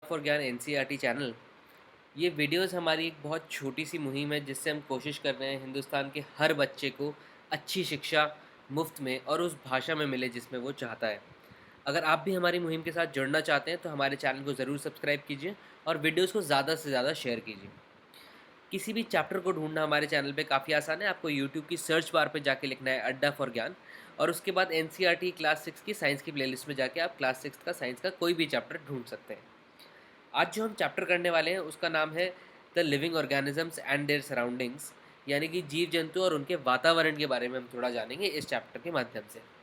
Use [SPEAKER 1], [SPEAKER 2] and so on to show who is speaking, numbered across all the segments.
[SPEAKER 1] For ज्ञान NCERT channel. ये videos हमारी एक बहुत छोटी सी मुहिम है जिससे हम कोशिश कर रहे हैं हिंदुस्तान के हर बच्चे को अच्छी शिक्षा मुफ्त में और उस भाषा में मिले जिसमें वो चाहता है। अगर आप भी हमारी मुहिम के साथ जुड़ना चाहते हैं तो हमारे चैनल को ज़रूर सब्सक्राइब कीजिए और वीडियोस को ज़्यादा से ज़्यादा शेयर कीजिए। किसी भी चैप्टर को ढूंढना हमारे चैनल पे काफ़ी आसान है। आपको यूट्यूब की सर्च बार पे जाके लिखना है अड्डा फॉर ज्ञान और उसके बाद एनसीईआरटी क्लास 6 की साइंस की प्लेलिस्ट में जाके आप क्लास 6 का साइंस का कोई भी चैप्टर ढूंढ सकते हैं। आज जो हम चैप्टर करने वाले हैं उसका नाम है the living organisms and there surroundings, यानी कि जीव जंतु और उनके वातावरण के बारे में हम थोड़ा जानेंगे इस चैप्टर के माध्यम से।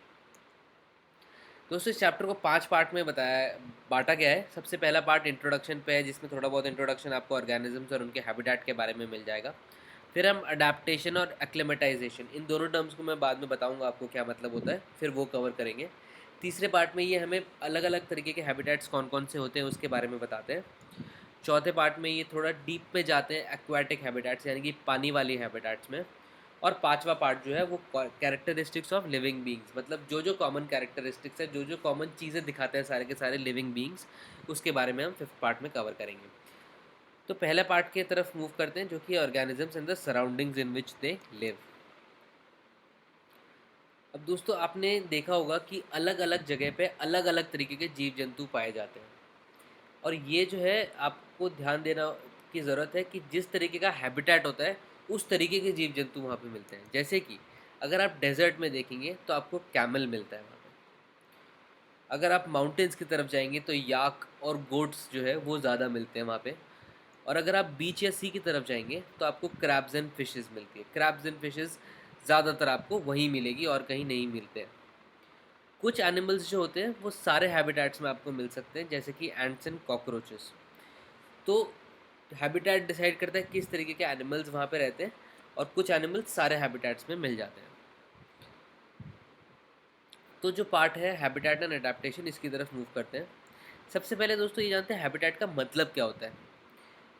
[SPEAKER 1] दोस्तों, इस चैप्टर को 5 पार्ट में बांटा गया है। सबसे पहला पार्ट इंट्रोडक्शन पे है जिसमें थोड़ा बहुत इंट्रोडक्शन आपको ऑर्गेनिजम्स और उनके हैबिटेट के बारे में मिल जाएगा। फिर हम अडेप्टेशन और एक्लेमेटाइजेशन, इन दोनों टर्म्स को मैं बाद में बताऊंगा आपको क्या मतलब होता है, फिर वो कवर करेंगे। तीसरे पार्ट में ये हमें अलग अलग तरीके के हैबिटेट्स कौन कौन से होते हैं उसके बारे में बताते हैं। चौथे पार्ट में ये थोड़ा डीप में जाते हैं एक्वाटिक हैबिटेट्स, यानी कि पानी वाली हैबिटेट्स में। और पांचवा पार्ट जो है वो कैरेक्टरिस्टिक्स ऑफ लिविंग बींग्स, मतलब जो जो कॉमन कैरेक्टरिस्टिक्स है, जो जो कॉमन चीज़ें दिखाते हैं सारे के सारे लिविंग बींग्स, उसके बारे में हम फिफ्थ पार्ट में कवर करेंगे। तो पहले पार्ट की तरफ मूव करते हैं जो कि organisms in the surroundings in which they live. अब दोस्तों, आपने देखा होगा कि अलग अलग जगह पे अलग अलग तरीके के जीव जंतु पाए जाते हैं और ये जो है आपको ध्यान देना की ज़रूरत है कि जिस तरीके का हैबिटेट होता है उस तरीके के जीव जंतु वहाँ पे मिलते हैं। जैसे कि अगर आप डेजर्ट में देखेंगे तो आपको कैमल मिलता है वहाँ पे। अगर आप माउंटेन्स की तरफ जाएंगे तो याक और गोट्स जो है वो ज़्यादा मिलते हैं वहाँ पे। और अगर आप बीच या सी की तरफ जाएंगे तो आपको क्रैब्स एंड फिशेस मिलती है। क्रैब्स एंड फिशेस ज़्यादातर आपको वहीं मिलेगी और कहीं नहीं मिलते हैं। कुछ एनिमल्स जो होते हैं वो सारे हैबिटेट्स में आपको मिल सकते हैं, जैसे कि एंट्स एंड कॉकरोचेस। तो हैबिटेट डिसाइड करता है किस तरीके के एनिमल्स वहाँ पे रहते हैं और कुछ एनिमल्स सारे हैबिटेट्स में मिल जाते हैं। तो जो पार्ट है हैबिटेट एंड अडेप्टेशन, इसकी तरफ मूव करते हैं। सबसे पहले दोस्तों ये जानते हैं हैबिटेट का मतलब क्या होता है।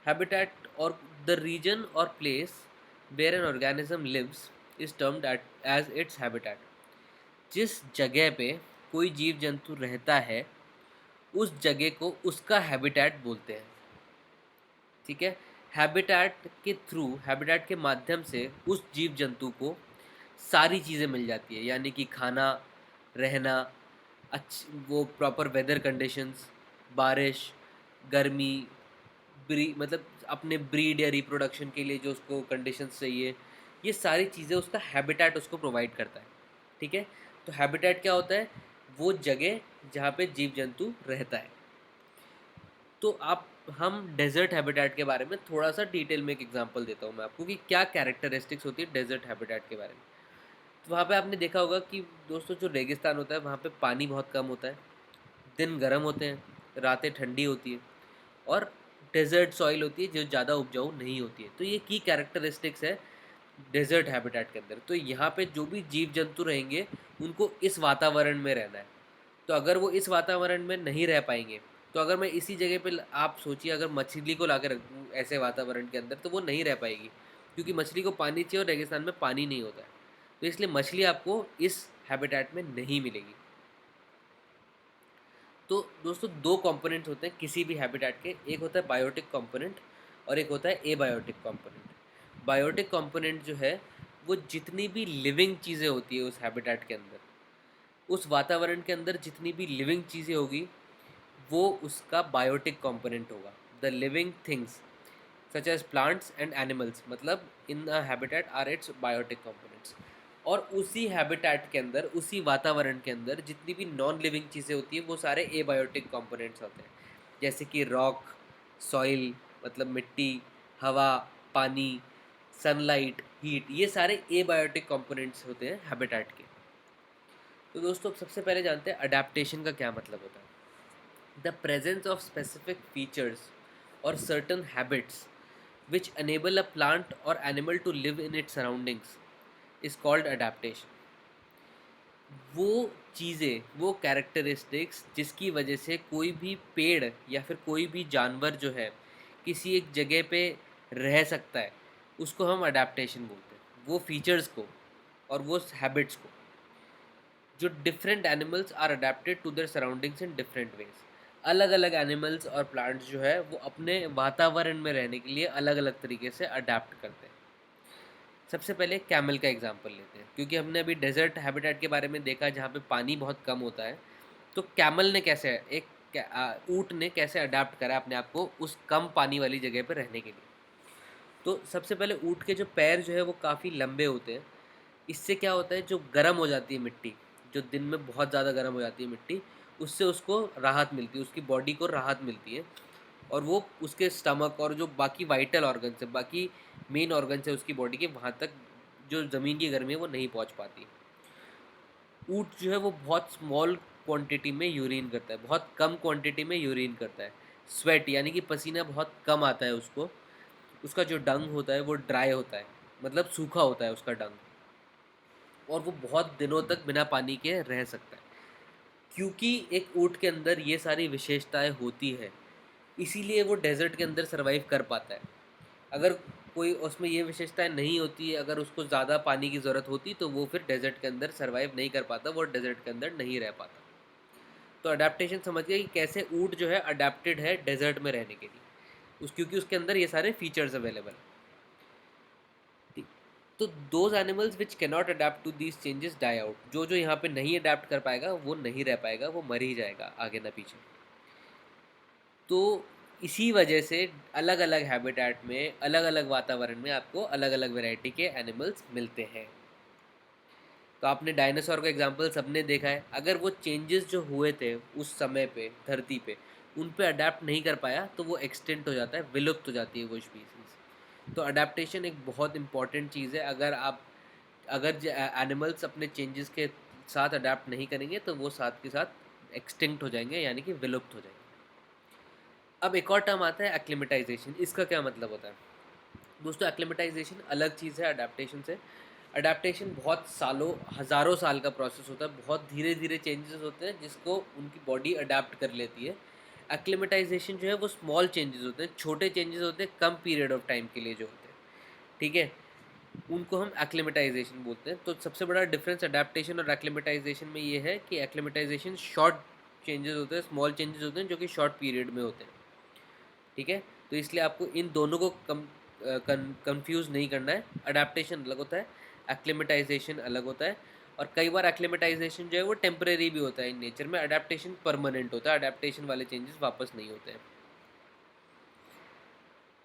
[SPEAKER 1] हैबिटेट और द रीजन और place where an organism lives is termed as its habitat. जिस जगह पे कोई जीव जंतु रहता है उस जगह को उसका हैबिटेट बोलते हैं। ठीक है। हैबिटेट के माध्यम से उस जीव जंतु को सारी चीज़ें मिल जाती है, यानी कि खाना, रहना, अच्छी वो प्रॉपर वेदर कंडीशंस, बारिश, गर्मी, मतलब अपने ब्रीड या रिप्रोडक्शन के लिए जो उसको कंडीशंस चाहिए, ये सारी चीज़ें उसका हैबिटेट उसको प्रोवाइड करता है। ठीक है। तो हैबिटेट क्या होता है? वो जगह जहाँ पे जीव जंतु रहता है। तो आप हम डेजर्ट हैबिटेट के बारे में थोड़ा सा डिटेल में एक एग्जांपल देता हूँ मैं आपको कि क्या कैरेक्टरिस्टिक्स होती है डेजर्ट हैबिटेट के बारे में। तो वहाँ पे आपने देखा होगा कि दोस्तों जो रेगिस्तान होता है वहाँ पे पानी बहुत कम होता है, दिन गर्म होते हैं, रातें ठंडी होती है और डेजर्ट सॉइल होती है जो ज़्यादा उपजाऊ नहीं होती है। तो ये की कैरेक्टरिस्टिक्स है डेजर्ट हैबिटेट के अंदर। तो यहाँ पे जो भी जीव जंतु रहेंगे उनको इस वातावरण में रहना है। तो अगर वो इस वातावरण में नहीं रह पाएंगे, तो अगर मैं इसी जगह पे आप सोचिए अगर मछली को ला के रख दूँ ऐसे वातावरण के अंदर तो वो नहीं रह पाएगी, क्योंकि मछली को पानी चाहिए और रेगिस्तान में पानी नहीं होता है। तो इसलिए मछली आपको इस हैबिटेट में नहीं मिलेगी। तो दोस्तों, दो कंपोनेंट्स होते हैं किसी भी हैबिटेट के, एक होता है बायोटिक कंपोनेंट और एक होता है एबायोटिक कंपोनेंट। बायोटिक कंपोनेंट जो है वो जितनी भी लिविंग चीज़ें होती है उस हैबिटेट के अंदर, उस वातावरण के अंदर जितनी भी लिविंग चीज़ें होगी वो उसका बायोटिक कंपोनेंट होगा। The living things such as plants and animals, मतलब in the habitat are its biotic components. और उसी हैबिटेट के अंदर, उसी वातावरण के अंदर जितनी भी नॉन लिविंग चीज़ें होती हैं वो सारे एबायोटिक कंपोनेंट्स होते हैं, जैसे कि रॉक, सॉइल मतलब मिट्टी, हवा, पानी, सनलाइट, हीट, ये सारे एबायोटिक कंपोनेंट्स होते हैं हैबिटेट के। तो दोस्तों, अब सबसे पहले जानते हैं अडेप्टेशन का क्या मतलब होता है। The presence of specific features or certain habits which enable a plant or animal to live in its surroundings is called adaptation। वो चीज़ें, वो कैरेक्टरिस्टिक्स जिसकी वजह से कोई भी पेड़ या फिर कोई भी जानवर जो है किसी एक जगह पे रह सकता है, उसको हम अडेप्टेशन बोलते हैं। वो फीचर्स को और वो हैबिट्स को, जो different animals are adapted to their surroundings in different ways. अलग अलग एनिमल्स और प्लांट्स जो है वो अपने वातावरण में रहने के लिए अलग अलग तरीके से अडेप्ट करते हैं। सबसे पहले कैमल का एग्जांपल लेते हैं, क्योंकि हमने अभी डेजर्ट हैबिटेट के बारे में देखा जहाँ पे पानी बहुत कम होता है। तो कैमल ने कैसे ऊँट ने कैसे अडेप्ट करा अपने आप को उस कम पानी वाली जगह पर रहने के लिए। तो सबसे पहले ऊँट के जो पैर जो है वो काफ़ी लंबे होते हैं। इससे क्या होता है, जो गर्म हो जाती है मिट्टी, जो दिन में बहुत ज़्यादा गर्म हो जाती है मिट्टी, उससे उसको राहत मिलती है, उसकी बॉडी को राहत मिलती है। और वो उसके स्टमक और जो बाकी वाइटल ऑर्गन्स है, बाकी मेन ऑर्गन्स है उसकी बॉडी के, वहाँ तक जो ज़मीन की गर्मी है वो नहीं पहुँच पाती। ऊँट जो है वो बहुत स्मॉल क्वांटिटी में यूरिन करता है, बहुत कम क्वांटिटी में यूरिन करता है। स्वेट यानी कि पसीना बहुत कम आता है उसको। उसका जो डंग होता है वो ड्राई होता है, मतलब सूखा होता है उसका डंग, और वो बहुत दिनों तक बिना पानी के रह सकता है। क्योंकि एक ऊँट के अंदर ये सारी विशेषताएं होती है, इसीलिए वो डेज़र्ट के अंदर सर्वाइव कर पाता है। अगर कोई उसमें ये विशेषताएं नहीं होती है, अगर उसको ज़्यादा पानी की ज़रूरत होती तो वो फिर डेज़र्ट के अंदर सर्वाइव नहीं कर पाता, वो डेज़र्ट के अंदर नहीं रह पाता। तो अडेप्टेशन समझ गए कि कैसे ऊँट जो है अडेप्टेड है डेज़र्ट में रहने के लिए, क्योंकि उसके अंदर ये सारे फीचर्स अवेलेबल हैं। ठीक। तो those animals which cannot adapt to these changes die out. जो जो यहाँ पे नहीं अडेप्ट कर पाएगा वो नहीं रह पाएगा, वो मर ही जाएगा आगे ना पीछे। तो इसी वजह से अलग अलग हैबिटेट में, अलग अलग वातावरण में आपको अलग अलग वैरायटी के एनिमल्स मिलते हैं। तो आपने डायनासोर का एग्जांपल सबने देखा है। अगर वो चेंजेस जो हुए थे उस समय पे धरती पे, उन पे अडेप्ट नहीं कर पाया तो वो एक्सटिंक्ट हो जाता है, विलुप्त हो जाती है वो स्पीसीज। तो अडेप्टेशन एक बहुत इंपॉर्टेंट चीज़ है। अगर एनिमल्स अपने चेंजेस के साथ अडेप्ट नहीं करेंगे तो वो साथ के साथ एक्सटिंक्ट हो जाएंगे, यानी कि विलुप्त हो जाएंगे। अब एक और टर्म आता है एक्लिमेटाइजेशन। इसका क्या मतलब होता है दोस्तों? एक्लिमेटाइजेशन अलग चीज़ है अडेप्टेशन से। अडेप्टेशन बहुत सालों, हज़ारों साल का प्रोसेस होता है, बहुत धीरे धीरे चेंजेस होते हैं जिसको उनकी बॉडी अडेप्ट कर लेती है। एक्लिमेटाइजेशन जो है वो स्मॉल चेंजेस होते हैं, छोटे चेंजेस होते हैं, कम पीरियड ऑफ टाइम के लिए जो होते हैं। ठीक है, उनको हम एक्लिमेटाइजेशन बोलते हैं। तो सबसे बड़ा डिफरेंस अडेप्टेशन और एक्लिमेटाइजेशन में ये है कि एक्लिमेटाइजेशन शॉर्ट चेंजेस होते हैं, स्मॉल चेंजेस होते हैं जो कि शॉर्ट पीरियड में होते हैं। ठीक है, तो इसलिए आपको इन दोनों को कंफ्यूज नहीं करना है। अडेप्टेशन अलग होता है, एक्लिमेटाइजेशन अलग होता है। और कई बार एक्लिमेटाइजेशन जो है वो टेम्परेरी भी होता है इन नेचर में, अडेप्टेशन परमानेंट होता है। अडेप्टेशन वाले चेंजेस वापस नहीं होते हैं।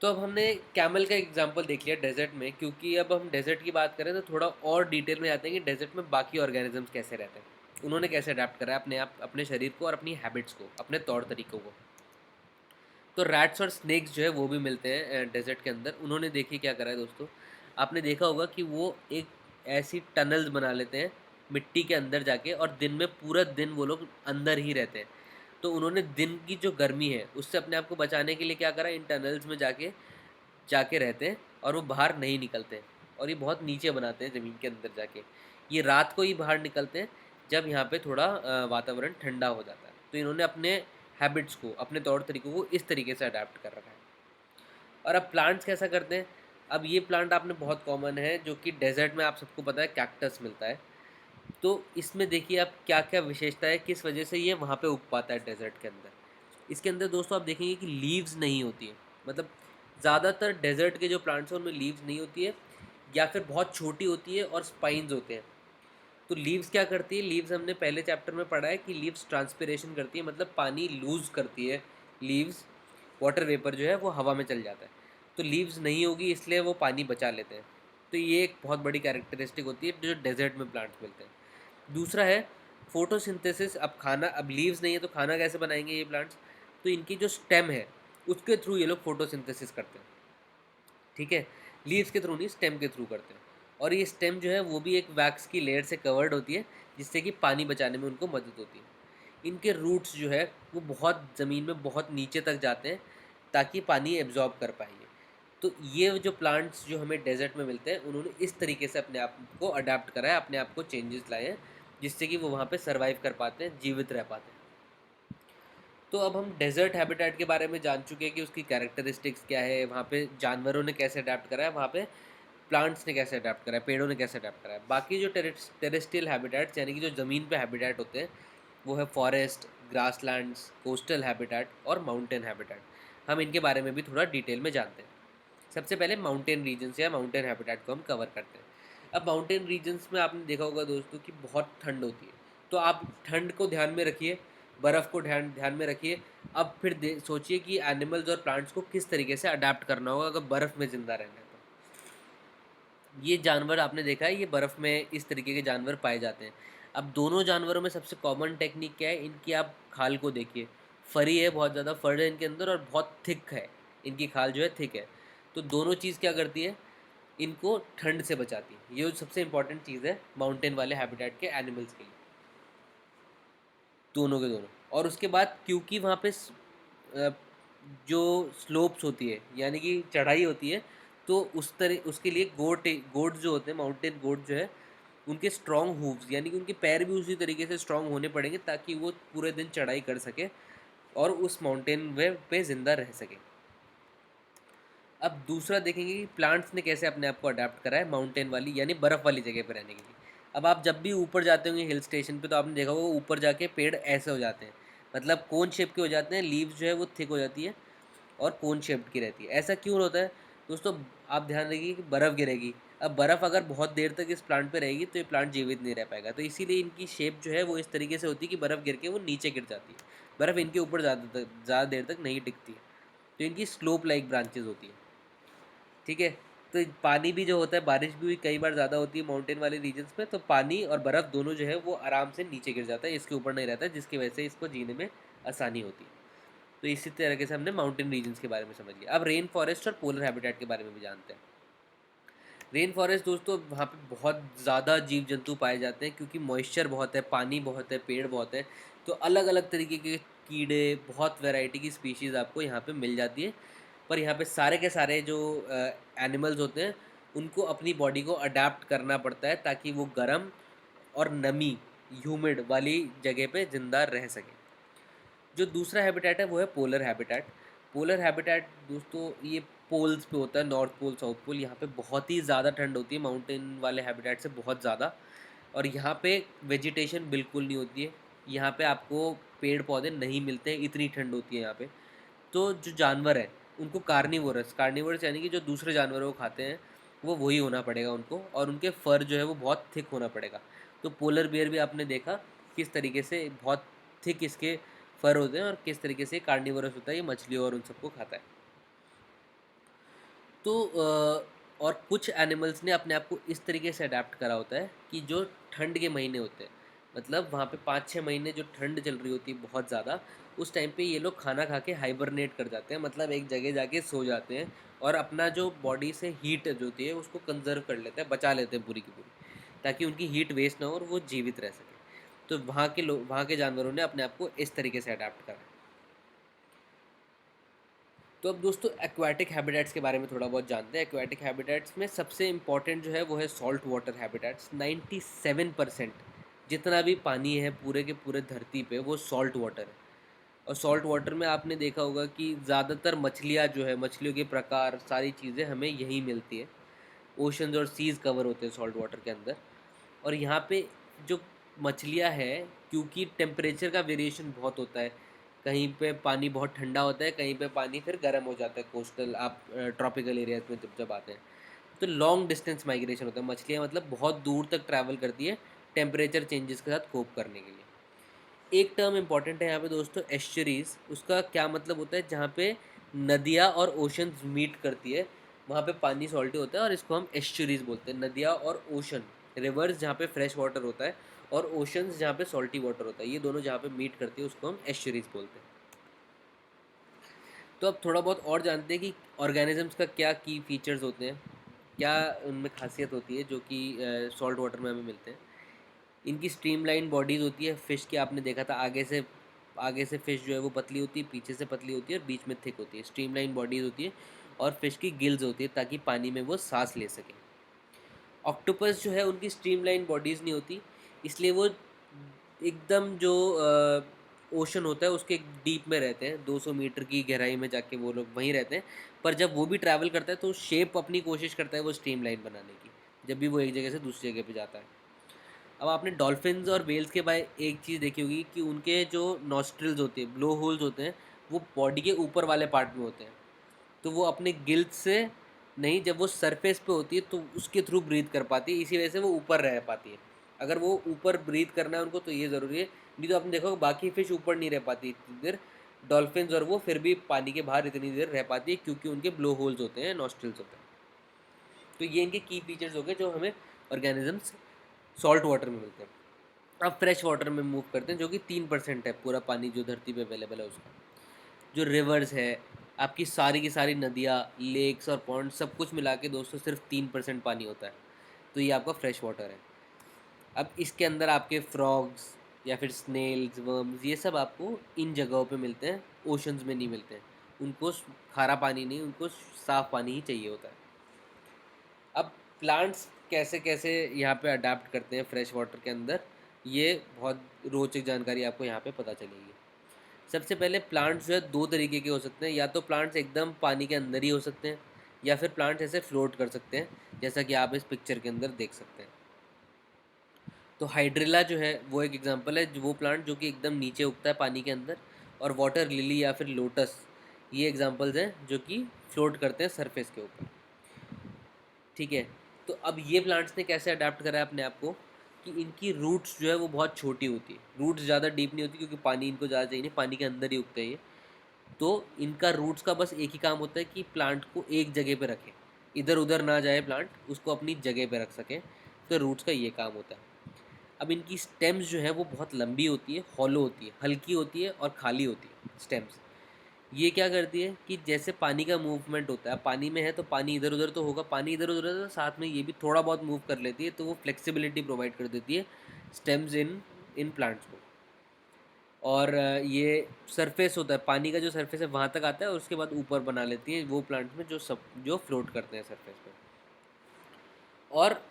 [SPEAKER 1] तो अब हमने कैमल का एग्जांपल देख लिया डेजर्ट में, क्योंकि अब हम डेजर्ट की बात करें तो थोड़ा और डिटेल में जाते हैं कि डेजर्ट में बाकी ऑर्गेनिजम्स कैसे रहते हैं, उन्होंने कैसे अडेप्ट करा है अपने आप, अपने शरीर को और अपनी हैबिट्स को, अपने तौर तरीक़ों को। तो रैट्स और स्नेक्स जो है वो भी मिलते हैं डेजर्ट के अंदर। उन्होंने देखिए क्या करा है दोस्तों, आपने देखा होगा कि वो एक ऐसी टनल्स बना लेते हैं मिट्टी के अंदर जाके, और दिन में पूरा दिन वो लोग अंदर ही रहते हैं। तो उन्होंने दिन की जो गर्मी है उससे अपने आप को बचाने के लिए क्या करा, इन टनल्स में जाके जाके रहते हैं और वो बाहर नहीं निकलते हैं। और ये बहुत नीचे बनाते हैं ज़मीन के अंदर जाके। ये रात को ही बाहर निकलते हैं जब यहाँ पे थोड़ा वातावरण ठंडा हो जाता है। तो इन्होंने अपने हैबिट्स को, अपने तौर तरीक़ों को इस तरीके से अडैप्ट कर रखा है। और अब प्लांट्स कैसा करते हैं? अब ये प्लांट आपने बहुत कॉमन है जो कि डेज़र्ट में आप सबको पता है कैक्टस मिलता है। तो इसमें देखिए आप क्या-क्या विशेषता है, किस वजह से ये वहाँ पे उग पाता है डेज़र्ट के अंदर। इसके अंदर दोस्तों आप देखेंगे कि लीव्स नहीं होती है। मतलब ज़्यादातर डेज़र्ट के जो प्लांट्स हैं उनमें लीव्स नहीं होती है, या फिर बहुत छोटी होती है और स्पाइन्स होते हैं। तो लीव्स क्या करती है, लीव्स हमने पहले चैप्टर में पढ़ा है कि लीव्स ट्रांसपिरेशन करती है, मतलब पानी लूज़ करती है। लीव्स, वाटर वेपर जो है वो हवा में चल जाता है। तो लीव्स नहीं होगी इसलिए वो पानी बचा लेते हैं। तो ये एक बहुत बड़ी कैरेक्टरिस्टिक होती है जो डेज़र्ट में प्लांट्स मिलते हैं। दूसरा है फोटोसिंथेसिस। अब लीव्स नहीं है तो खाना कैसे बनाएंगे ये प्लांट्स? तो इनकी जो स्टेम है उसके थ्रू ये लोग फोटोसिंथेसिस करते हैं। ठीक है, लीव्स के थ्रू नहीं, स्टेम के थ्रू करते हैं। और ये स्टेम जो है वो भी एक वैक्स की लेयर से कवर्ड होती है, जिससे कि पानी बचाने में उनको मदद होती है। इनके रूट्स जो है वो बहुत ज़मीन में बहुत नीचे तक जाते हैं ताकि पानी एब्जॉर्ब कर पाएंगे। तो ये जो प्लांट्स जो हमें डेजर्ट में मिलते हैं उन्होंने इस तरीके से अपने आप को अडेप्ट करा है, अपने आप को चेंजेस लाए हैं, जिससे कि वो वहाँ पे सर्वाइव कर पाते हैं, जीवित रह पाते हैं। तो अब हम डेजर्ट हैबिटेट के बारे में जान चुके हैं कि उसकी कैरेक्टरिस्टिक्स क्या है, वहाँ पे जानवरों ने कैसे अडेप्ट करा है, वहाँ पे प्लांट्स ने कैसे अडेप्ट करा है, पेड़ों ने कैसे अडेप्ट करा है। बाकी जो टेरेस्ट्रियल हैबिटेट्स यानी कि जो ज़मीन पे हैबिटेट होते हैं, वो है फॉरेस्ट, ग्रासलैंड्स, कोस्टल हैबिटेट और माउंटेन हैबिटेट। हम इनके बारे में भी थोड़ा डिटेल में जानते हैं। सबसे पहले माउंटेन रीजन्स या माउंटेन हैबिटेट को हम कवर करते हैं। अब माउंटेन रीजन्स में आपने देखा होगा दोस्तों कि बहुत ठंड होती है, तो आप ठंड को ध्यान में रखिए, बर्फ़ को ध्यान ध्यान में रखिए। अब फिर सोचिए कि एनिमल्स और प्लांट्स को किस तरीके से अडाप्ट करना होगा अगर बर्फ़ में ज़िंदा रहना है तो। ये जानवर आपने देखा है, ये बर्फ़ में इस तरीके के जानवर पाए जाते हैं। अब दोनों जानवरों में सबसे कॉमन टेक्निक क्या है, इनकी आप खाल को देखिए। फरी है, बहुत ज़्यादा फर है इनके अंदर और बहुत थिक है, इनकी खाल जो है थिक है। तो दोनों चीज़ क्या करती है, इनको ठंड से बचाती है। ये सबसे इंपॉर्टेंट चीज़ है माउंटेन वाले हैबिटेट के एनिमल्स के लिए, दोनों के दोनों। और उसके बाद क्योंकि वहाँ पे अ, जो स्लोप्स होती है यानी कि चढ़ाई होती है, तो उसके लिए गोट जो होते हैं, माउंटेन गोट जो है, उनके स्ट्रॉन्ग हूव्स यानी कि उनके पैर भी उसी तरीके से स्ट्रॉन्ग होने पड़ेंगे ताकि वो पूरे दिन चढ़ाई कर सके और उस माउंटेन वे पे ज़िंदा रह सके। अब दूसरा देखेंगे कि प्लांट्स ने कैसे अपने आप को अडेप्ट करा है माउंटेन वाली यानी बर्फ़ वाली जगह पे रहने के लिए। अब आप जब भी ऊपर जाते होंगे हिल स्टेशन पे, तो आपने देखा होगा ऊपर जाके पेड़ ऐसे हो जाते हैं, मतलब कोन शेप के हो जाते हैं, लीव्स जो है वो थिक हो जाती है और कोन शेप्ड की रहती है। ऐसा क्यों होता है दोस्तों? आप ध्यान रखिए कि बर्फ़ गिरेगी। अब बर्फ़ अगर बहुत देर तक इस प्लांट पे रहेगी तो ये प्लांट जीवित नहीं रह पाएगा, तो इसीलिए इनकी शेप जो है वो इस तरीके से होती है कि बर्फ़ गिर के वो नीचे गिर जाती है। बर्फ़ इनके ऊपर ज़्यादा देर तक नहीं टिकती है, तो इनकी स्लोप लाइक ब्रांचेज होती है। ठीक है। तो पानी भी जो होता है, बारिश भी कई बार ज़्यादा होती है माउंटेन वाले रीजन्स में, तो पानी और बर्फ़ दोनों जो है वो आराम से नीचे गिर जाता है, इसके ऊपर नहीं रहता है, जिसकी वजह से इसको जीने में आसानी होती है। तो इसी तरीके से हमने माउंटेन रीजन्स के बारे में समझ लिया। अब रेन फॉरेस्ट और पोलर हैबिटेट के बारे में भी जानते हैं। रेन फॉरेस्ट दोस्तों, वहाँ पे बहुत ज़्यादा जीव जंतु पाए जाते हैं क्योंकि मॉइस्चर बहुत है, पानी बहुत है, पेड़ बहुत है, तो अलग अलग तरीके के कीड़े, बहुत वैरायटी की स्पीशीज़ आपको यहाँ पे मिल जाती है। पर यहाँ पे सारे के सारे जो एनिमल्स होते हैं, उनको अपनी बॉडी को अडेप्ट करना पड़ता है ताकि वो गर्म और नमी, ह्यूमिड वाली जगह पे ज़िंदा रह सकें। जो दूसरा हैबिटेट है वो है पोलर हैबिटेट। पोलर हैबिटेट दोस्तों ये पोल्स पे होता है, नॉर्थ पोल, साउथ पोल। यहाँ पे बहुत ही ज़्यादा ठंड होती है, माउंटेन वाले हैबिटेट से बहुत ज़्यादा। और यहाँ पे वेजिटेशन बिल्कुल नहीं होती है, यहाँ पे आपको पेड़ पौधे नहीं मिलते हैं, इतनी ठंड होती है यहाँ पे। तो जो जानवर हैं उनको कार्निवोरस, कार्निवोरस यानी कि जो दूसरे जानवरों को खाते हैं, वो वही होना पड़ेगा उनको, और उनके फर जो है वो बहुत थिक होना पड़ेगा। तो पोलर बियर भी आपने देखा किस तरीके से बहुत थिक इसके फर होते हैं और किस तरीके से कार्निवोरस होता है, ये मछलियों और उन सबको खाता है। तो और कुछ एनिमल्स ने अपने आप को इस तरीके से अडेप्ट करा होता है कि जो ठंड के महीने होते हैं, मतलब वहाँ पे 5-6 महीने जो ठंड चल रही होती है बहुत ज़्यादा, उस टाइम पे ये लोग खाना खा के हाइबरनेट कर जाते हैं, मतलब एक जगह जाके सो जाते हैं और अपना जो बॉडी से हीट जो होती है उसको कंजर्व कर लेते हैं, बचा लेते हैं पूरी की पूरी, ताकि उनकी हीट वेस्ट ना हो और वो जीवित रह सके। तो वहाँ के जानवरों ने अपने आप को इस तरीके से अडेप्ट करा। तो अब दोस्तों एक्वाटिक हैबिटेट्स के बारे में थोड़ा बहुत जानते हैं। एक्वाटिक हैबिटेट्स में सबसे इम्पॉर्टेंट जो है वो है सॉल्ट वाटर हैबिटेट्स। 97% जितना भी पानी है पूरे के पूरे धरती पे वो सॉल्ट वाटर है। और सॉल्ट वाटर में आपने देखा होगा कि ज़्यादातर मछलियाँ जो है, मछलियों के प्रकार, सारी चीज़ें हमें यहीं मिलती है। ओशंस और सीज़ कवर होते हैं सॉल्ट वाटर के अंदर। और यहाँ पे जो मछलियाँ हैं, क्योंकि टेम्परेचर का वेरिएशन बहुत होता है, कहीं पे पानी बहुत ठंडा होता है, कहीं पे पानी फिर गर्म हो जाता है, कोस्टल आप ट्रॉपिकल एरियाज में जब जब आते हैं तो लॉन्ग डिस्टेंस माइग्रेशन होता है। मछलियाँ मतलब बहुत दूर तक ट्रैवल करती है टेम्परेचर चेंजेस के साथ कोप करने के लिए। एक टर्म इंपॉर्टेंट है यहाँ पे दोस्तों, एस्चुरीज। उसका क्या मतलब होता है? जहाँ पे नदियाँ और ओशंस मीट करती है वहाँ पे पानी सॉल्टी होता है और इसको हम एस्चुरीज बोलते हैं। नदियाँ और ओशन, रिवर्स जहाँ पे फ्रेश वाटर होता है और ओशंस जहाँ पे सॉल्टी वाटर होता है, ये दोनों जहाँ पे मीट करती है उसको हम एस्चुरीज बोलते हैं। तो अब थोड़ा बहुत और जानते हैं कि ऑर्गेनिजम्स का क्या की फीचर्स होते हैं, क्या उनमें खासियत होती है जो कि सॉल्ट वाटर में हमें मिलते हैं। इनकी स्ट्रीमलाइन बॉडीज़ होती है। फ़िश की आपने देखा था, आगे से फ़िश जो है वो पतली होती है, पीछे से पतली होती है और बीच में थिक होती है। स्ट्रीमलाइन बॉडीज़ होती है और फ़िश की गिल्स होती है ताकि पानी में वो सांस ले सके। ऑक्टोपस जो है उनकी स्ट्रीमलाइन बॉडीज़ नहीं होती, इसलिए वो एकदम जो ओशन होता है उसके डीप में रहते हैं, 200 मीटर की गहराई में जाके वो लोग वहीं रहते हैं। पर जब वो भी ट्रैवल करता है तो शेप अपनी कोशिश करता है वो स्ट्रीमलाइन बनाने की, जब भी वो एक जगह से दूसरी जगह पे जाता है। अब आपने डॉल्फिन्स और व्हेल्स के बारे एक चीज़ देखी होगी कि उनके जो नॉस्ट्रिल्स होते हैं, ब्लो होल्स होते हैं, वो बॉडी के ऊपर वाले पार्ट में होते हैं। तो वो अपने गिल्स से नहीं, जब वो सरफेस पे होती है तो उसके थ्रू ब्रीथ कर पाती है, इसी वजह से वो ऊपर रह पाती है। अगर वो ऊपर ब्रीथ करना है उनको तो ये ज़रूरी है, नहीं तो आपने देखो बाकी फिश ऊपर नहीं रह पाती इतनी देर, डॉल्फिन्स और वो फिर भी पानी के बाहर इतनी देर रह पाती है क्योंकि उनके ब्लो होल्स होते हैं, नॉस्ट्रिल्स होते हैं। तो ये इनके की फीचर्स हो गए जो हमें ऑर्गेनिजम्स सॉल्ट वाटर में मिलते हैं। अब फ्रेश वाटर में मूव करते हैं जो कि 3% है पूरा पानी जो धरती पे अवेलेबल है उसका। जो रिवर्स है, आपकी सारी की सारी नदियाँ, लेक्स और पॉन्ड सब कुछ मिला के दोस्तों सिर्फ 3% पानी होता है। तो ये आपका फ्रेश वाटर है। अब इसके अंदर आपके फ्रॉग्स या फिर स्नेल्स, वर्म्स, ये सब आपको इन जगहों पे मिलते हैं, ओशंस में नहीं मिलते हैं। उनको खारा पानी नहीं, उनको साफ़ पानी ही चाहिए होता है। अब प्लांट्स कैसे कैसे यहाँ पे अडाप्ट करते हैं फ्रेश वाटर के अंदर, ये बहुत रोचक जानकारी आपको यहाँ पे पता चलेगी। सबसे पहले प्लांट्स जो है दो तरीके के हो सकते हैं, या तो प्लांट्स एकदम पानी के अंदर ही हो सकते हैं, या फिर प्लांट्स ऐसे फ्लोट कर सकते हैं जैसा कि आप इस पिक्चर के अंदर देख सकते हैं। तो हाइड्रिला जो है वो एक एग्जांपल है, जो वो प्लांट जो कि एकदम नीचे उगता है पानी के अंदर, और वाटर लिली या फिर लोटस, ये एग्जांपल्स हैं जो कि फ्लोट करते हैं सरफेस के ऊपर। ठीक है, तो अब ये प्लांट्स ने कैसे अडाप्ट करा है अपने आप को कि इनकी रूट्स जो है वो बहुत छोटी होती है, रूट्स ज़्यादा डीप नहीं होती क्योंकि पानी इनको ज़्यादा चाहिए नहीं, पानी के अंदर ही उगते हैं ये। तो इनका रूट्स का बस एक ही काम होता है कि प्लांट को एक जगह पे रखें, इधर उधर ना जाए प्लांट, उसको अपनी जगह पे रख सकें। तो रूट्स का ये काम होता है। अब इनकी स्टेम्स जो है वो बहुत लंबी होती है, हॉलो होती है, हल्की होती है और खाली होती है स्टेम्स। ये क्या करती है कि जैसे पानी का मूवमेंट होता है, पानी में है तो पानी इधर उधर तो होगा, पानी इधर उधर तो साथ में ये भी थोड़ा बहुत मूव कर लेती है, तो वो फ्लेक्सिबिलिटी प्रोवाइड कर देती है स्टेम्स इन इन प्लांट्स को। और ये सरफेस होता है, पानी का जो सरफेस है वहाँ तक आता है और उसके बाद ऊपर बना लेती है वो प्लांट्स में जो फ्लोट करते हैं सरफेस पे। और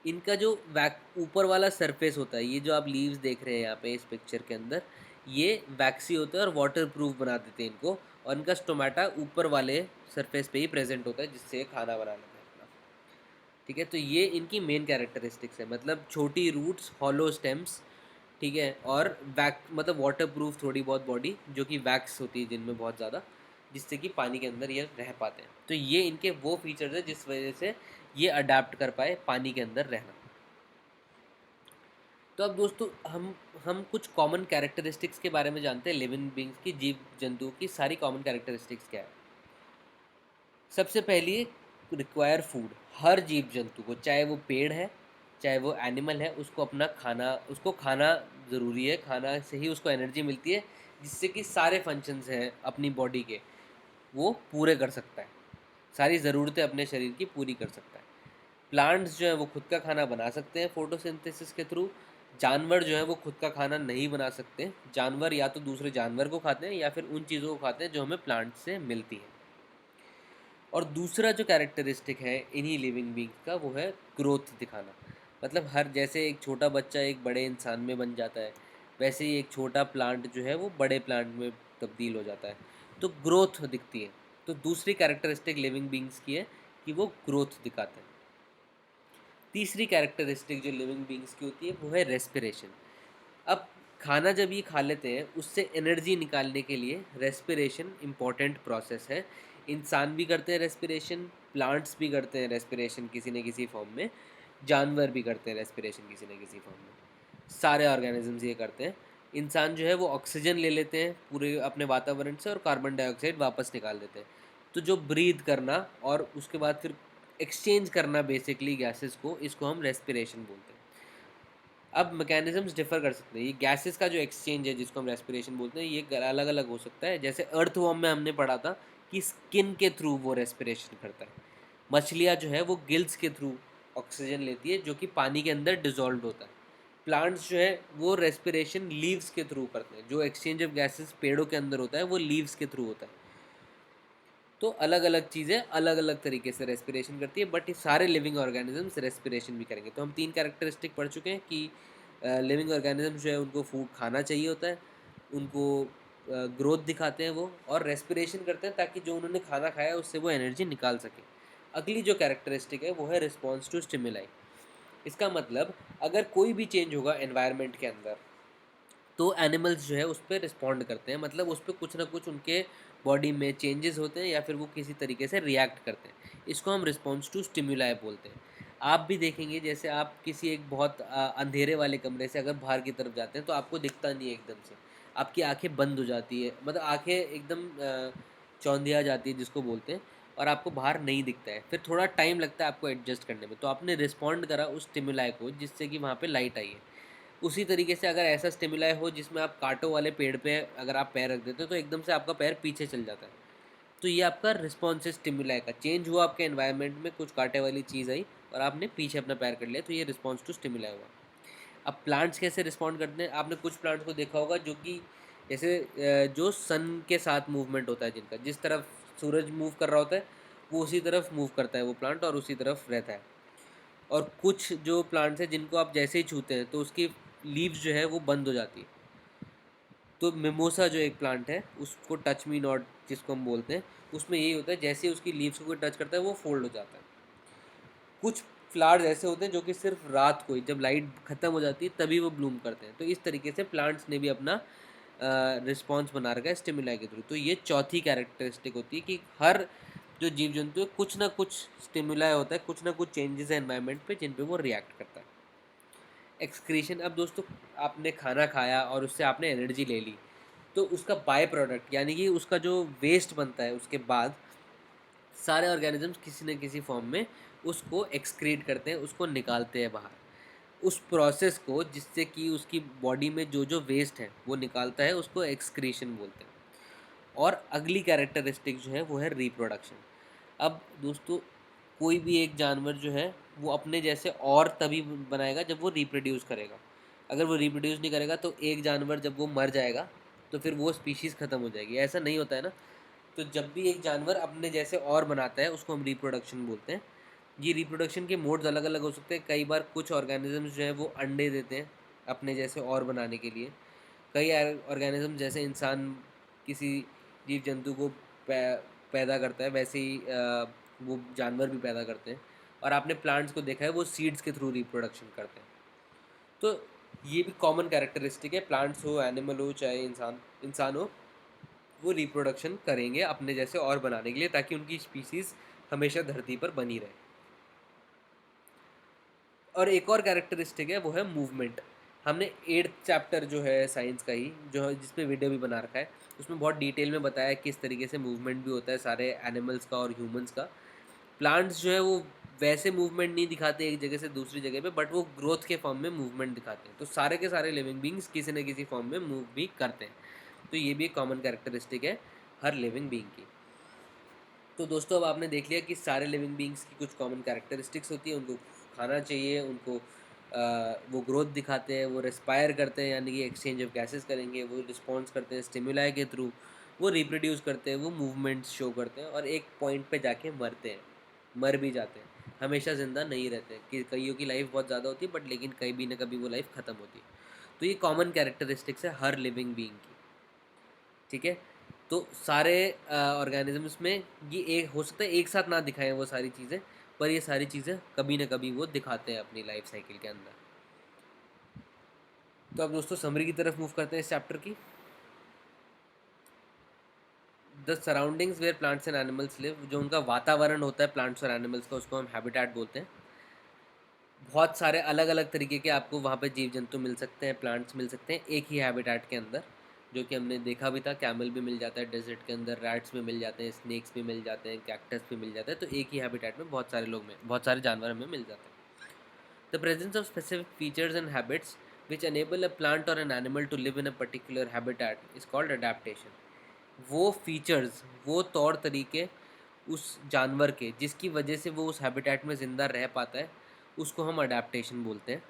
[SPEAKER 1] इनका जो वैक ऊपर वाला सरफेस होता है, ये जो आप लीव्स देख रहे हैं यहाँ पे इस पिक्चर के अंदर, ये वैक्सी होता है और वाटर प्रूफ बना देते हैं इनको। और इनका स्टोमेटा ऊपर वाले सरफेस पे ही प्रेजेंट होता है जिससे ये खाना बना लेते हैं अपना। ठीक है, तो ये इनकी मेन कैरेक्टरिस्टिक्स है, मतलब छोटी रूट्स, हॉलो स्टेम्स, ठीक है, और वैक मतलब वाटर प्रूफ थोड़ी बहुत बॉडी जो कि वैक्स होती है जिनमें बहुत ज़्यादा, जिससे कि पानी के अंदर ये रह पाते हैं। तो ये इनके वो फीचर्स है जिस वजह से ये अडाप्ट कर पाए पानी के अंदर रहना। तो अब दोस्तों हम कुछ कॉमन कैरेक्टरिस्टिक्स के बारे में जानते हैं लिविंग बींग्स की, जीव जंतु की सारी कॉमन कैरेक्टरिस्टिक्स क्या है। सबसे पहली रिक्वायर फूड। हर जीव जंतु को, चाहे वो पेड़ है चाहे वो एनिमल है, उसको अपना खाना, उसको खाना ज़रूरी है, खाना से ही उसको एनर्जी मिलती है जिससे कि सारे फंक्शंस हैं अपनी बॉडी के वो पूरे कर सकता है, सारी ज़रूरतें अपने शरीर की पूरी कर सकता है। प्लांट्स जो है वो खुद का खाना बना सकते हैं फोटोसिंथेसिस के थ्रू। जानवर जो है वो खुद का खाना नहीं बना सकते, जानवर या तो दूसरे जानवर को खाते हैं या फिर उन चीज़ों को खाते हैं जो हमें प्लांट से मिलती है। और दूसरा जो कैरेक्टरिस्टिक है इन्हीं लिविंग बींग्स का वो है ग्रोथ दिखाना। मतलब हर जैसे एक छोटा बच्चा एक बड़े इंसान में बन जाता है, वैसे ही एक छोटा प्लांट जो है वो बड़े प्लांट में तब्दील हो जाता है, तो ग्रोथ दिखती है। तो दूसरी कैरेक्टरिस्टिक लिविंग बींग्स की है कि वो ग्रोथ दिखाते हैं। तीसरी कैरेक्टरिस्टिक जो लिविंग बींग्स की होती है वो है रेस्पिरेशन। अब खाना जब ये खा लेते हैं उससे एनर्जी निकालने के लिए रेस्पिरेशन इम्पॉर्टेंट प्रोसेस है। इंसान भी करते हैं रेस्पिरेशन, प्लांट्स भी करते हैं रेस्पिरेशन किसी न किसी फॉर्म में, जानवर भी करते हैं रेस्पिरेशन किसी न किसी फॉर्म में, सारे ऑर्गेनिजम्स ये करते हैं। इंसान जो है वो ऑक्सीजन ले लेते हैं पूरे अपने वातावरण से और कार्बन डाइऑक्साइड वापस निकाल देते हैं। तो जो ब्रीथ करना और उसके बाद फिर एक्सचेंज करना बेसिकली गैसेस को, इसको हम रेस्पिरेशन बोलते हैं। अब मैकेनिज्म्स डिफर कर सकते हैं, ये गैसेस का जो एक्सचेंज है जिसको हम रेस्पिरेशन बोलते हैं ये अलग अलग हो सकता है। जैसे अर्थवॉर्म में हमने पढ़ा था कि स्किन के थ्रू वो रेस्पिरेशन करता है। मछलियाँ जो है वो गिल्स के थ्रू ऑक्सीजन लेती है जो कि पानी के अंदर डिजॉल्व होता है। प्लांट्स जो है वो रेस्पिरेशन लीव्स के थ्रू करते हैं, जो एक्सचेंज ऑफ गैसेस पेड़ों के अंदर होता है वो लीव्स के थ्रू होता है। तो अलग अलग चीज़ें अलग अलग तरीके से रेस्पिरेशन करती है, बट ये सारे लिविंग ऑर्गेनिजम्स रेस्पिरेशन भी करेंगे। तो हम तीन कैरेक्टरिस्टिक पढ़ चुके हैं कि लिविंग ऑर्गेनिजम्स जो है उनको फूड खाना चाहिए होता है, उनको ग्रोथ दिखाते हैं वो, और रेस्पिरेशन करते हैं ताकि जो उन्होंने खाना खाया है उससे वो एनर्जी निकाल सके। अगली जो कैरेक्टरिस्टिक है वो है रिस्पॉन्स टू स्टिमुलाई। इसका मतलब अगर कोई भी चेंज होगा एनवायरनमेंट के अंदर तो एनिमल्स जो है उस पर रिस्पॉन्ड करते हैं, मतलब उस पर कुछ ना कुछ उनके बॉडी में चेंजेस होते हैं या फिर वो किसी तरीके से रिएक्ट करते हैं। इसको हम रिस्पॉन्स टू स्टिमुलाई बोलते हैं। आप भी देखेंगे जैसे आप किसी एक बहुत अंधेरे वाले कमरे से अगर बाहर की तरफ जाते हैं तो आपको दिखता नहीं है एकदम से, आपकी आंखें बंद हो जाती है, मतलब आंखें एकदम चौंधिया जाती है जिसको बोलते हैं, और आपको बाहर नहीं दिखता है, फिर थोड़ा टाइम लगता है आपको एडजस्ट करने में, तो आपने रिस्पॉन्ड करा उस स्टिमुलाई को जिससे कि वहाँ पे लाइट आई है। उसी तरीके से अगर ऐसा स्टिमुलाई हो जिसमें आप कांटों वाले पेड़ पे अगर आप पैर रख देते हो तो एकदम से आपका पैर पीछे चल जाता है, तो ये आपका रिस्पॉन्स है स्टिमुलाई का। चेंज हुआ आपके एनवायरनमेंट में, कुछ कांटे वाली चीज़ आई और आपने पीछे अपना पैर कर लिया, तो ये रिस्पॉन्स टू स्टिमुलाई हुआ। अब प्लांट्स कैसे रिस्पॉन्ड करते हैं, आपने कुछ प्लांट्स को देखा होगा जो कि जैसे जो सन के साथ मूवमेंट होता है, जिनका जिस तरफ सूरज मूव कर रहा होता है वो उसी तरफ मूव करता है वो प्लांट और उसी तरफ रहता है। और कुछ जो प्लांट्स हैं जिनको आप जैसे ही छूते हैं तो उसकी लीव्स जो है वो बंद हो जाती है। तो मिमोसा जो एक प्लांट है उसको टच मी नॉट जिसको हम बोलते हैं, उसमें यही होता है जैसे ही उसकी लीव्स को कोई टच करता है वो फोल्ड हो जाता है। कुछ फ्लावर्स ऐसे होते हैं जो कि सिर्फ रात को ही जब लाइट ख़त्म हो जाती है तभी वो ब्लूम करते हैं। तो इस तरीके से प्लांट्स ने भी अपना रिस्पॉन्स बना रखा है स्टिमुलाई के थ्रू। तो ये चौथी कैरेक्टरिस्टिक होती है कि हर जो जीव जंतु है कुछ ना कुछ स्टिमुलाई होता है, कुछ ना कुछ चेंजेस है एनवायरनमेंट पे जिन पे वो रिएक्ट करता है। एक्सक्रीशन, अब दोस्तों आपने खाना खाया और उससे आपने एनर्जी ले ली, तो उसका बाय प्रोडक्ट यानी कि उसका जो वेस्ट बनता है उसके बाद सारे ऑर्गेनिजम्स किसी न किसी फॉर्म में उसको एक्सक्रीट करते हैं, उसको निकालते हैं बाहर। उस प्रोसेस को जिससे कि उसकी बॉडी में जो जो वेस्ट है वो निकालता है उसको एक्सक्रीशन बोलते हैं। और अगली कैरेक्टरिस्टिक जो है वो है रिप्रोडक्शन। अब दोस्तों कोई भी एक जानवर जो है वो अपने जैसे और तभी बनाएगा जब वो रिप्रोड्यूस करेगा। अगर वो रिप्रोड्यूस नहीं करेगा तो एक जानवर जब वो मर जाएगा तो फिर वो स्पीशीज़ ख़त्म हो जाएगी, ऐसा नहीं होता है ना। तो जब भी एक जानवर अपने जैसे और बनाता है उसको हम रिप्रोडक्शन बोलते हैं। ये रिप्रोडक्शन के मोड्स अलग अलग हो सकते हैं। कई बार कुछ ऑर्गेनिजम्स जो है वो अंडे देते हैं अपने जैसे और बनाने के लिए। कई ऑर्गेनिज्म जैसे इंसान किसी जीव जंतु को पैदा करता है वैसे ही वो जानवर भी पैदा करते हैं। और आपने प्लांट्स को देखा है वो सीड्स के थ्रू रिप्रोडक्शन करते हैं। तो ये भी कॉमन कैरेक्टरिस्टिक है, प्लांट्स हो एनिमल हो चाहे इंसान हो, वो रिप्रोडक्शन करेंगे अपने जैसे और बनाने के लिए ताकि उनकी स्पीसीज़ हमेशा धरती पर बनी रहे। और एक और कैरेक्टरिस्टिक है वो है मूवमेंट। हमने 8th चैप्टर जो है साइंस का ही जो है जिस पे वीडियो भी बना रखा है उसमें बहुत डिटेल में बताया है किस तरीके से मूवमेंट भी होता है सारे एनिमल्स का और ह्यूमंस का। प्लांट्स जो है वो वैसे मूवमेंट नहीं दिखाते एक जगह से दूसरी जगह पे, बट वो ग्रोथ के फॉर्म में मूवमेंट दिखाते हैं। तो सारे के सारे लिविंग बींग्स किसी न किसी फॉर्म में मूव भी करते हैं। तो ये भी एक कॉमन कैरेक्टरिस्टिक है हर लिविंग बींग की। तो दोस्तों अब आपने देख लिया कि सारे लिविंग बींग्स की कुछ कॉमन कैरेक्टरिस्टिक्स होती है, उनको खाना चाहिए, उनको वो ग्रोथ दिखाते हैं, वो रेस्पायर करते हैं यानी कि एक्सचेंज ऑफ गैसेस करेंगे, वो रिस्पॉन्स करते हैं स्टिमुलाई के थ्रू, वो रिप्रोड्यूस करते हैं, वो मूवमेंट्स शो करते हैं और एक पॉइंट पे जाके मरते हैं, मर भी जाते हैं, हमेशा ज़िंदा नहीं रहते हैं कि कईयों की लाइफ बहुत ज़्यादा होती है बट लेकिन कभी ना कभी वो लाइफ ख़त्म होती है। तो ये कॉमन कैरेक्टरिस्टिक्स है हर लिविंग बींग की। ठीक है, तो सारे ऑर्गेनिजम्स में ये एक हो सकता है एक साथ ना दिखाएं वो सारी चीज़ें, पर ये सारी चीज़ें कभी ना कभी वो दिखाते हैं अपनी लाइफ साइकिल के अंदर। तो अब दोस्तों समरी की तरफ मूव करते हैं इस चैप्टर की। The surroundings where plants and animals live, जो उनका वातावरण होता है प्लांट्स और एनिमल्स का उसको हम हैबिटेट बोलते हैं। बहुत सारे अलग अलग तरीके के आपको वहाँ पे जीव जंतु मिल सकते हैं, प्लांट्स मिल सकते हैं एक ही हैबिटेट के अंदर, जो कि हमने देखा भी था। कैमल भी मिल जाता है डेजर्ट के अंदर, रैट्स भी मिल जाते हैं, स्नेक्स भी मिल जाते हैं, कैक्टस भी मिल जाता है। तो एक ही हैबिटेट में बहुत सारे जानवर हमें मिल जाते हैं। The presence of specific features and habits which enable a plant और an animal to live in a particular habitat is called adaptation. वो फीचर्स, वो तौर तरीके उस जानवर के जिसकी वजह से वो उस हैबिटेट में ज़िंदा रह पाता है उसको हम अडेप्टेशन बोलते हैं।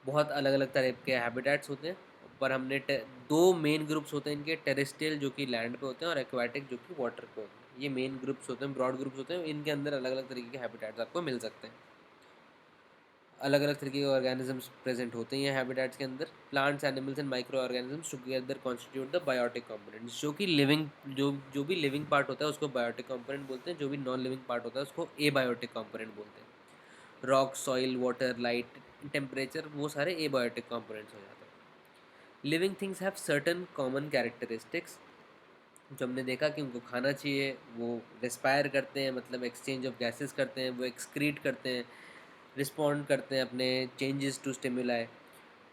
[SPEAKER 1] बहुत अलग अलग तरह के हैबिटेट्स होते हैं, पर हमने दो मेन ग्रुप्स होते हैं इनके, टेरेस्ट्रियल जो कि लैंड पे होते हैं और एक्वाटिक जो कि वाटर पे होते हैं। ये मेन ग्रुप्स होते हैं, ब्रॉड ग्रुप्स होते हैं, इनके अंदर अलग अलग तरीके के हैबिटेट्स आपको मिल सकते हैं। अलग अलग तरीके के ऑर्गेनिजम्स प्रेजेंट होते हैं हैबिटेट्स के अंदर। Plants animals and micro organisms together constitute the biotic components, जो कि लिविंग जो भी लिविंग पार्ट होता है उसको बायोटिक कंपोनेंट बोलते हैं, जो भी नॉन लिविंग पार्ट होता है उसको एबायोटिक कंपोनेंट बोलते हैं। Rock, soil, water, light, temperature, वो सारे एबायोटिक कंपोनेंट्स हो जाते हैं। Living things have certain common characteristics, जो हमने देखा कि उनको खाना चाहिए, वो रिस्पायर करते हैं, मतलब एक्सचेंज ऑफ गैसेस करते हैं, वो एक्सक्रीट करते हैं, रिस्पॉन्ड करते हैं अपने चेंजेस टू स्टिमुलाई,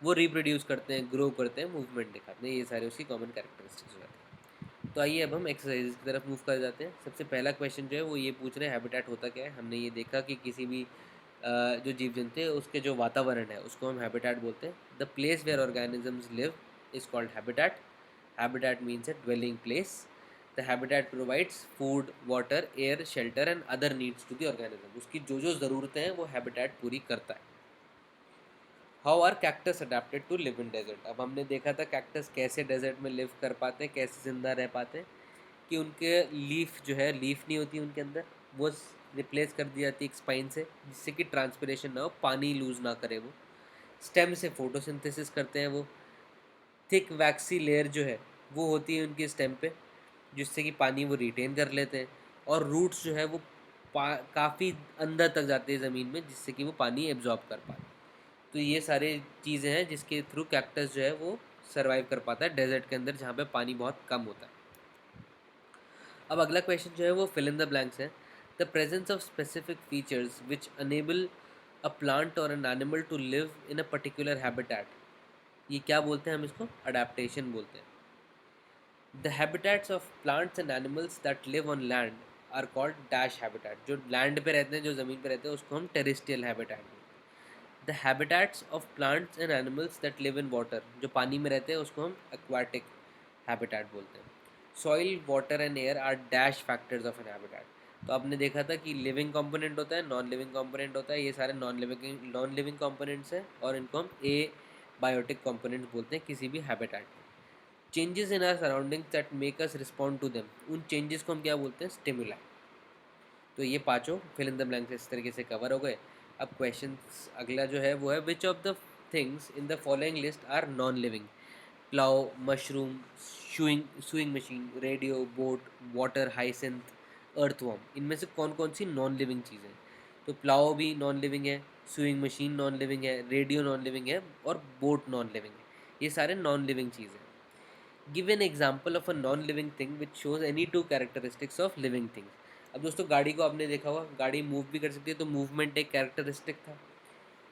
[SPEAKER 1] वो रिप्रोड्यूस करते हैं, ग्रो करते हैं, मूवमेंट दिखाते हैं, ये सारे उसकी कॉमन कैरेक्टरिस्टिक्स हो जाते हैं। तो आइए अब हम एक्सरसाइज की तरफ मूव कर जाते हैं। सबसे पहला क्वेश्चन जो है वो ये पूछ रहे हैं हैबिटेट होता क्या है। हमने ये देखा कि किसी भी जो जीव जंतु है उसके जो वातावरण है उसको हम हैबिटेट बोलते हैं। The place where organisms live is called habitat. Habitat means a dwelling place. The habitat provides food, water, air, shelter and other needs to the organism. उसकी जो जो ज़रूरतें हैं वो हैबिटेट पूरी करता है। How are cactus adapted to live in desert. अब हमने देखा था कैक्टस कैसे डेजर्ट में लिव कर पाते हैं, कैसे ज़िंदा रह पाते हैं, कि उनके लीफ जो है, लीफ नहीं होती उनके अंदर, वो रिप्लेस कर दी जाती है एक स्पाइन से, जिससे कि ट्रांसपिरेशन ना हो, पानी लूज़ ना करे वो। स्टेम से फोटोसिंथेसिस करते हैं वो। थिक वैक्सी लेयर जो है वो होती है उनकी स्टेम पे, जिससे कि पानी वो रिटेन कर लेते हैं। और रूट्स जो है वो काफ़ी अंदर तक जाते हैं ज़मीन में, जिससे कि वो पानी एब्जॉर्ब कर पाए। तो ये सारी चीज़ें हैं जिसके थ्रू कैक्टस जो है वो सर्वाइव कर पाता है डेजर्ट के अंदर, जहाँ पे पानी बहुत कम होता है। अब अगला क्वेश्चन जो है वो फिल इन द ब्लैंक्स है। The presence of specific features which enable a plant और an animal to live in a particular habitat, ये क्या बोलते हैं, हम इसको अडेप्टेशन बोलते हैं। The habitats of plants and animals that live on land are called dash habitat. जो लैंड पे रहते हैं, जो ज़मीन पे रहते हैं, उसको हम टेरेस्ट्रियल हैबिटेट बोलते हैं। The habitats of plants and animals that live in water, जो पानी में रहते हैं, उसको हम एक्वाटिक हैबिटेट बोलते हैं। Soil, water and air are dash factors of an habitat. तो आपने देखा था कि लिविंग कंपोनेंट होता है, नॉन लिविंग कंपोनेंट होता है, ये सारे नॉन लिविंग कंपोनेंट्स हैं, और इनको हम ए बायोटिक कंपोनेंट्स बोलते हैं किसी भी हैबिटेट में। Changes in our surroundings that make us respond to them, उन चेंजेस को हम क्या बोलते हैं, स्टिमुलाई। तो ये पाँचों फिल इन द ब्लैंक्स इस तरीके से कवर हो गए। अब क्वेश्चन अगला जो है वो है, which of the things in the following list are non living. Plough, mushroom, sewing machine, radio, boat, water hyacinth, earthworm, इनमें से कौन कौन सी नॉन लिविंग चीज़ें हैं। तो प्लाउ भी नॉन लिविंग है, सुइंग मशीन नॉन लिविंग है, रेडियो नॉन लिविंग है, और बोट नॉन लिविंग है। ये सारे नॉन लिविंग चीज़ें हैं। Give an example of a non living thing which shows any two characteristics of living things. अब दोस्तों गाड़ी को आपने देखा होगा, गाड़ी मूव भी कर सकती है, तो मूवमेंट एक कैरेक्टरिस्टिक था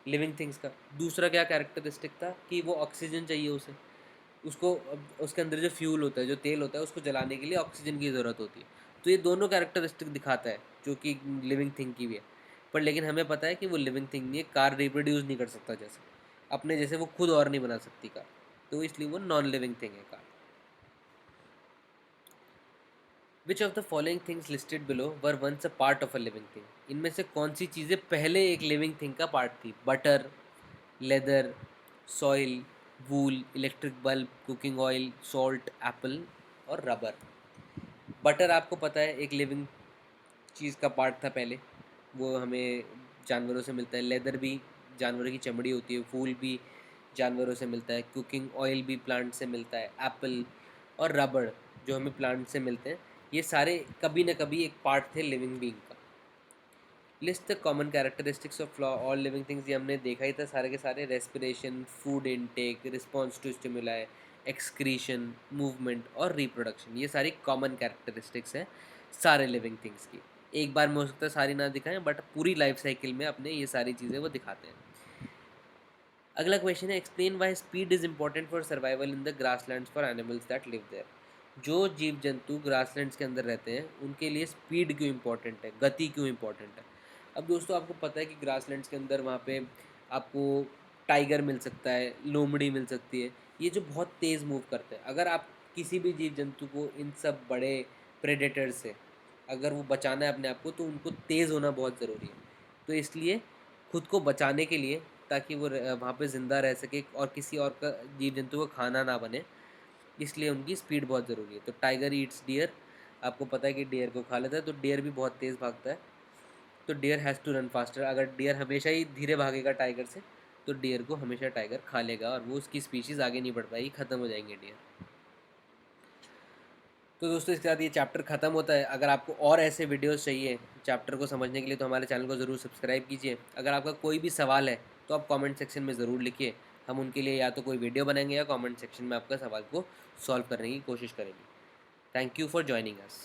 [SPEAKER 1] लिविंग थिंग्स का। दूसरा क्या कैरेक्टरिस्टिक था, कि वो ऑक्सीजन चाहिए उसे, उसको उसके अंदर जो फ्यूल होता है, जो तेल होता है, उसको जलाने के लिए ऑक्सीजन की ज़रूरत होती है। तो ये दोनों कैरेक्टरिस्टिक दिखाता है, जो कि लिविंग थिंग की भी है। पर लेकिन हमें पता है कि वो लिविंग थिंग नहीं है। कार रिप्रोड्यूस नहीं कर सकता जैसे, अपने जैसे वो खुद और नहीं बना सकती कार, तो इसलिए वो नॉन लिविंग थिंग है car. Which of the following things listed below were once a part of a living thing. इनमें से कौन सी चीज़ें पहले एक लिविंग थिंग का पार्ट थी। Butter, leather, soil, wool, electric bulb, cooking oil, salt, apple और रबर। बटर आपको पता है एक लिविंग चीज़ का पार्ट था पहले, वो हमें जानवरों से मिलता है। लेदर भी जानवरों की चमड़ी होती है। फूल भी जानवरों से मिलता है। कुकिंग ऑयल भी प्लांट से मिलता है। एप्पल और रबड़ जो हमें प्लांट से मिलते हैं, ये सारे कभी न कभी एक पार्ट थे लिविंग बीइंग का। List the common characteristics of all living things, ये हमने देखा ही था सारे के सारे। Respiration, food intake, response to stimuli, excretion, movement और रिप्रोडक्शन, ये सारी कॉमन कैरेक्टरिस्टिक्स हैं सारे लिविंग थिंग्स की। एक बार में हो सकता है सारी ना दिखाएं, बट पूरी लाइफ साइकिल में अपने ये सारी चीज़ें वो दिखाते हैं। अगला क्वेश्चन है, explain why speed is important for survival in the grasslands for animals that live there. जो जीव जंतु ग्रासलैंड्स के अंदर रहते हैं उनके लिए स्पीड क्यों इंपॉर्टेंट है, गति क्यों इंपॉर्टेंट है। अब दोस्तों आपको पता है कि ग्रासलैंड्स के अंदर वहाँ पे आपको टाइगर मिल सकता है, लोमड़ी मिल सकती है, ये जो बहुत तेज़ मूव करते हैं। अगर आप किसी भी जीव जंतु को इन सब बड़े प्रेडेटर से अगर वो बचाना है अपने आप को, तो उनको तेज़ होना बहुत ज़रूरी है। तो इसलिए खुद को बचाने के लिए, ताकि वो वहाँ पे ज़िंदा रह सके और किसी और का जीव जंतु का खाना ना बने, इसलिए उनकी स्पीड बहुत ज़रूरी है। तो टाइगर ईट्स डियर, आपको पता है कि डियर को खा लेता है, तो डियर भी बहुत तेज़ भागता है। तो deer has to run faster. अगर डियर हमेशा ही धीरे भागेगा टाइगर से, तो डियर को हमेशा टाइगर खा लेगा और वो उसकी स्पीशीज़ आगे नहीं बढ़ पाएगी, ख़त्म हो जाएंगे डियर। तो दोस्तों इसके साथ ये चैप्टर ख़त्म होता है। अगर आपको और ऐसे वीडियोस चाहिए चैप्टर को समझने के लिए तो हमारे चैनल को ज़रूर सब्सक्राइब कीजिए। अगर आपका कोई भी सवाल है तो आप कमेंट सेक्शन में ज़रूर लिखिए, हम उनके लिए या तो कोई वीडियो बनाएंगे या कमेंट सेक्शन में आपका सवाल को सॉल्व करने की कोशिश करेंगे। Thank you for joining us.